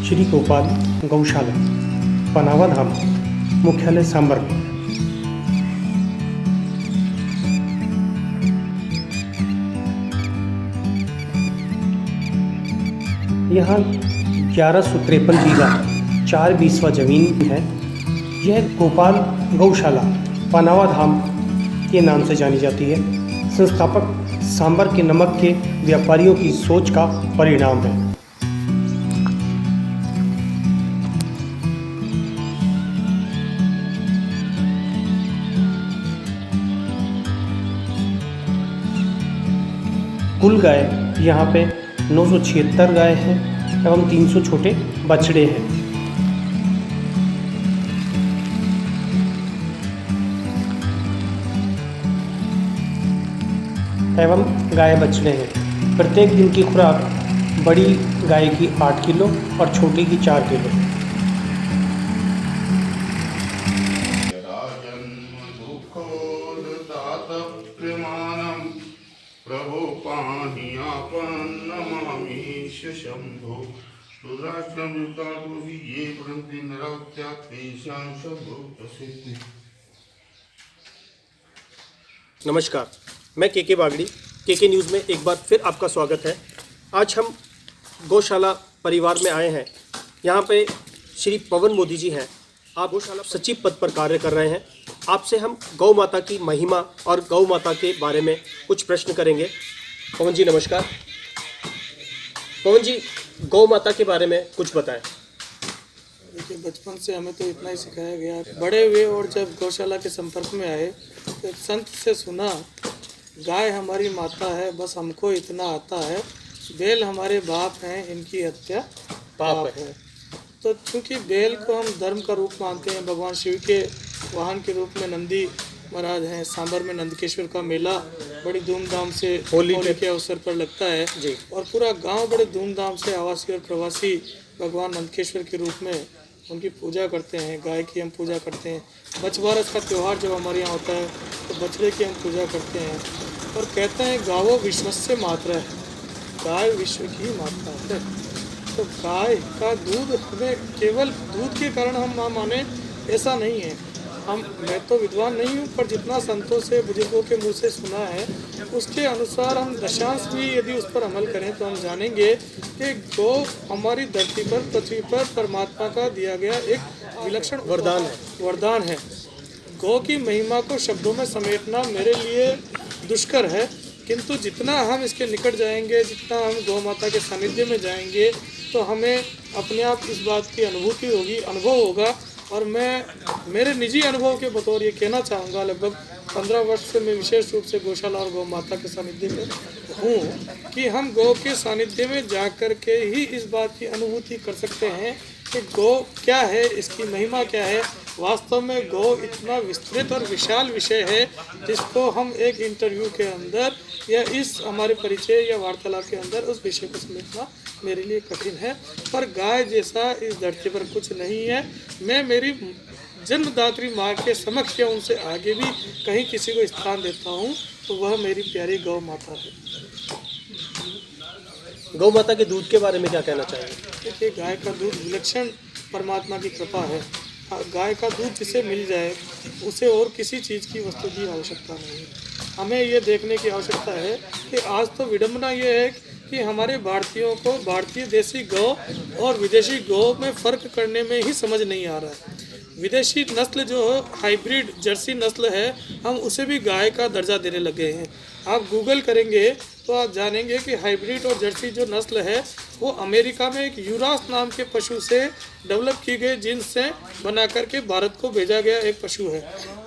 श्री गोपाल गौशाला, पनावा धाम, मुख्यालय सांबर में। यहाँ 1153 बीघा 4/20 जमीन है। यह गोपाल गौशाला पनावा धाम के नाम से जानी जाती है। संस्थापक सांबर के नमक के व्यापारियों की सोच का परिणाम है। कुल गाय यहाँ पे 976 गाय हैं एवं 300 छोटे बछड़े हैं। एवं गाय बछड़े हैं। प्रत्येक दिन की खुराक बड़ी गाय की 8 किलो और छोटी की 4 किलो। प्रभु पाहियापन्नमामीश शंभो रुद्राक्षमितादुहि ये वृंति नरत्या तेषां शंभो। नमस्कार, मैं के बागड़ी, के न्यूज़ में एक बार फिर आपका स्वागत है। आज हम गौशाला परिवार में आए हैं। यहाँ पे श्री पवन मोदी जी हैं। आप गौशाला सचिव पद पर कार्य कर रहे हैं। आपसे हम गौ माता की महिमा और गौ माता के बारे में कुछ प्रश्न करेंगे। पवन जी नमस्कार। पवन जी, गौ माता के बारे में कुछ बताएं। देखिए, बचपन से हमें तो इतना ही सिखाया गया। बड़े हुए और जब गौशाला के संपर्क में आए तो संत से सुना, गाय हमारी माता है, बस हमको इतना आता है। बैल हमारे बाप हैं, इनकी हत्या पाप है। तो चूँकि बैल को हम धर्म का रूप मानते हैं, भगवान शिव के वाहन के रूप में नंदी महाराज हैं। सांबर में नंदकेश्वर का मेला बड़ी धूमधाम से होली के अवसर पर लगता है जी। और पूरा गांव बड़े धूमधाम से आवासी और प्रवासी भगवान नंदकेश्वर के रूप में उनकी पूजा करते हैं। गाय की हम पूजा करते हैं। बछबारस का त्यौहार जब हमारे यहाँ होता है तो बछड़े की हम पूजा करते हैं। और कहते हैं गावो विश्वस्य मात्रा है, गाय विश्व की माता है। तो गाय का दूध हमें केवल दूध के कारण हम ना माने, ऐसा नहीं है। मैं तो विद्वान नहीं हूँ, पर जितना संतों से बुजुर्गों के मुँह से सुना है उसके अनुसार हम दशांश भी यदि उस पर अमल करें तो हम जानेंगे कि गौ हमारी धरती पर, पृथ्वी पर परमात्मा का दिया गया एक विलक्षण वरदान है। गौ की महिमा को शब्दों में समेटना मेरे लिए दुष्कर है, किंतु जितना हम इसके निकट जाएंगे, जितना हम गौ माता के सानिध्य में जाएंगे, तो हमें अपने आप इस बात की अनुभूति होगी, अनुभव होगा। और मैं मेरे निजी अनुभव के बतौर ये कहना चाहूँगा, लगभग 15 वर्ष से मैं विशेष रूप से गौशाला और गौ माता के सानिध्य में हूँ, कि हम गौ के सानिध्य में जाकर के ही इस बात की अनुभूति कर सकते हैं कि गौ क्या है, इसकी महिमा क्या है। वास्तव में गौ इतना विस्तृत और विशाल विषय है जिसको हम एक इंटरव्यू के अंदर या इस हमारे परिचय या वार्तालाप के अंदर उस विषय को समेटना मेरे लिए कठिन है। पर गाय जैसा इस धरती पर कुछ नहीं है। मैं मेरी जन्मदात्री माँ के समक्ष या उनसे आगे भी कहीं किसी को स्थान देता हूँ तो वह मेरी प्यारी गौ माता है। गौ माता के दूध के बारे में क्या कहना चाहिए? देखिए, गाय का दूध विलक्षण परमात्मा की कृपा है। गाय का दूध जिसे मिल जाए उसे और किसी चीज़ की वस्तु की आवश्यकता नहीं है। हमें ये देखने की आवश्यकता है कि आज तो विडंबना ये है कि हमारे भारतीयों को भारतीय देसी गौ और विदेशी गौ में फ़र्क करने में ही समझ नहीं आ रहा है। विदेशी नस्ल जो हाइब्रिड जर्सी नस्ल है, हम उसे भी गाय का दर्जा देने लगे हैं। आप गूगल करेंगे तो आप जानेंगे कि हाइब्रिड और जर्सी जो नस्ल है वो अमेरिका में एक यूरास नाम के पशु से डेवलप की गई जीन्स से बना करके भारत को भेजा गया एक पशु है।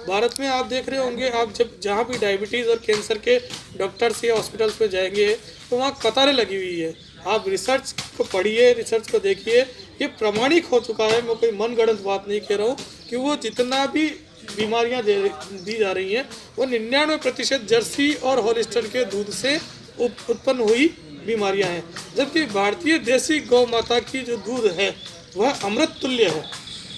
भारत में आप देख रहे होंगे, आप जब जहाँ भी डायबिटीज़ और कैंसर के डॉक्टर्स या हॉस्पिटल्स में जाएंगे तो वहाँ कतारें लगी हुई है। आप रिसर्च को पढ़िए, रिसर्च को देखिए, ये प्रमाणिक हो चुका है। मैं कोई मनगढ़ंत बात नहीं कह रहा हूँ कि वो जितना भी बीमारियाँ दी जा रही हैं वो 99% जर्सी और हॉलिस्टन के दूध से उत्पन्न हुई बीमारियां हैं। जबकि भारतीय देसी गौ माता की जो दूध है वह अमृत तुल्य है।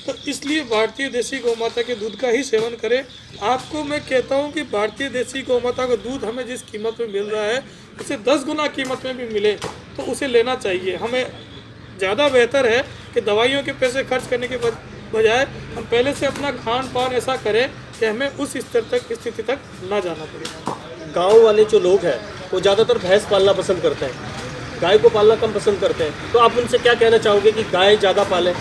तो इसलिए भारतीय देसी गौ माता के दूध का ही सेवन करें। आपको मैं कहता हूं कि भारतीय देसी गौ माता का दूध हमें जिस कीमत में मिल रहा है उससे 10 गुना कीमत में भी मिले तो उसे लेना चाहिए। हमें ज़्यादा बेहतर है कि दवाइयों के पैसे खर्च करने के बजाय हम पहले से अपना खान पान ऐसा करें कि हमें उस स्तर तक स्थिति तक ना जाना पड़े। गांव वाले जो लोग हैं वो ज़्यादातर भैंस पालना पसंद करते हैं, गाय को पालना कम पसंद करते हैं, तो आप उनसे क्या कहना चाहोगे कि गाय ज़्यादा पालें?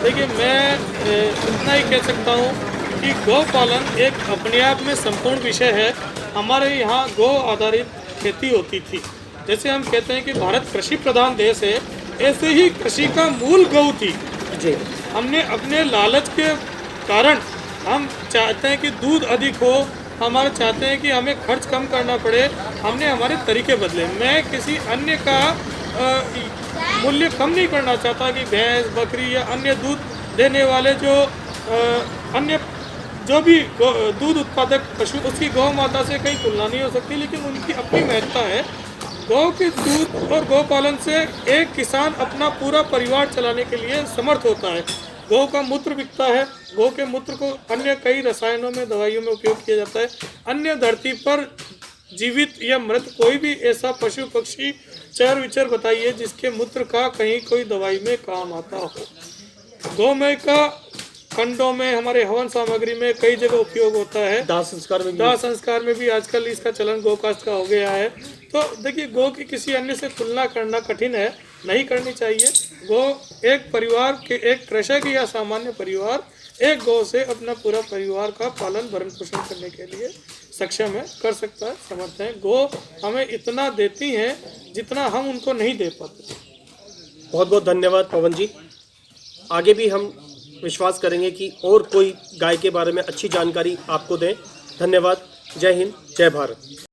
देखिए, मैं इतना ही कह सकता हूँ कि गौ पालन एक अपने आप में संपूर्ण विषय है। हमारे यहाँ गौ आधारित खेती होती थी। जैसे हम कहते हैं कि भारत कृषि प्रधान देश है, ऐसे ही कृषि का मूल गौ थी जी। हमने अपने लालच के कारण हम चाहते हैं कि दूध अधिक हो, हमारे चाहते हैं कि हमें खर्च कम करना पड़े, हमने हमारे तरीके बदले। मैं किसी अन्य का मूल्य कम नहीं करना चाहता कि भैंस, बकरी या अन्य दूध देने वाले जो अन्य जो भी दूध उत्पादक पशु, उसकी गौ माता से कहीं तुलना नहीं हो सकती, लेकिन उनकी अपनी महत्ता है। गौ के दूध और गौ पालन से एक किसान अपना पूरा परिवार चलाने के लिए समर्थ होता है। गौ का मूत्र बिकता है, गौ के मूत्र को अन्य कई रसायनों में, दवाइयों में उपयोग किया जाता है। अन्य धरती पर जीवित या मृत कोई भी ऐसा पशु पक्षी चर विचर बताइए जिसके मूत्र का कहीं कोई दवाई में काम आता हो। गौमय का खंडों में, हमारे हवन सामग्री में कई जगह उपयोग होता है। दाह संस्कार में भी आजकल इसका चलन गौकास्ट का हो गया है। तो देखिए, गौ की किसी अन्य से तुलना करना कठिन है, नहीं करनी चाहिए। गौ एक परिवार के, एक कृषक या सामान्य परिवार एक गौ से अपना पूरा परिवार का पालन भरण पोषण करने के लिए सक्षम है, कर सकता है, समर्थ है। गौ हमें इतना देती हैं जितना हम उनको नहीं दे पाते। बहुत बहुत धन्यवाद पवन जी। आगे भी हम विश्वास करेंगे कि और कोई गाय के बारे में अच्छी जानकारी आपको दें। धन्यवाद। जय हिंद, जय भारत।